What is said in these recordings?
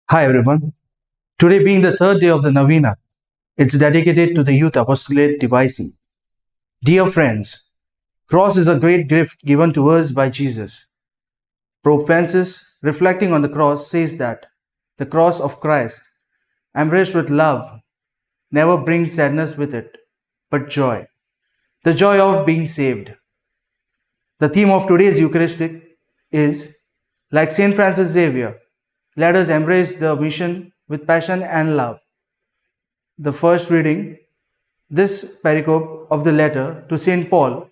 Hi everyone. Today being the third day of the Novena, it's dedicated to the Youth Apostolate devising. Dear friends, cross is a great gift given to us by Jesus. Pope Francis, reflecting on the cross, says that the cross of Christ, embraced with love, never brings sadness with it, but joy. The joy of being saved. The theme of today's Eucharistic is, like Saint Francis Xavier, let us embrace the mission with passion and love. The first reading, this pericope of the letter to St. Paul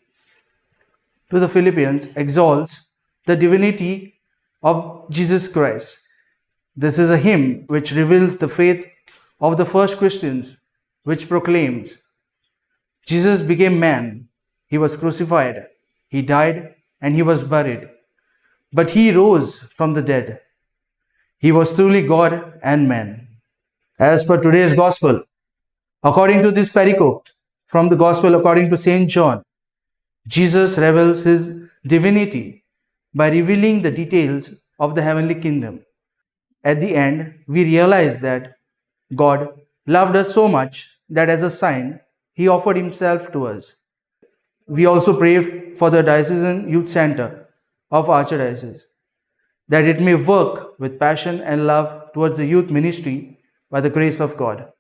to the Philippians exalts the divinity of Jesus Christ. This is a hymn which reveals the faith of the first Christians, which proclaims Jesus became man, he was crucified, he died, and he was buried. But he rose from the dead. He was truly God and man. As per today's Gospel, according to this pericope from the Gospel according to St. John, Jesus reveals his divinity by revealing the details of the heavenly kingdom. At the end, we realize that God loved us so much that as a sign, he offered himself to us. We also pray for the Diocesan Youth Center of Archdiocese, that it may work with passion and love towards the youth ministry by the grace of God.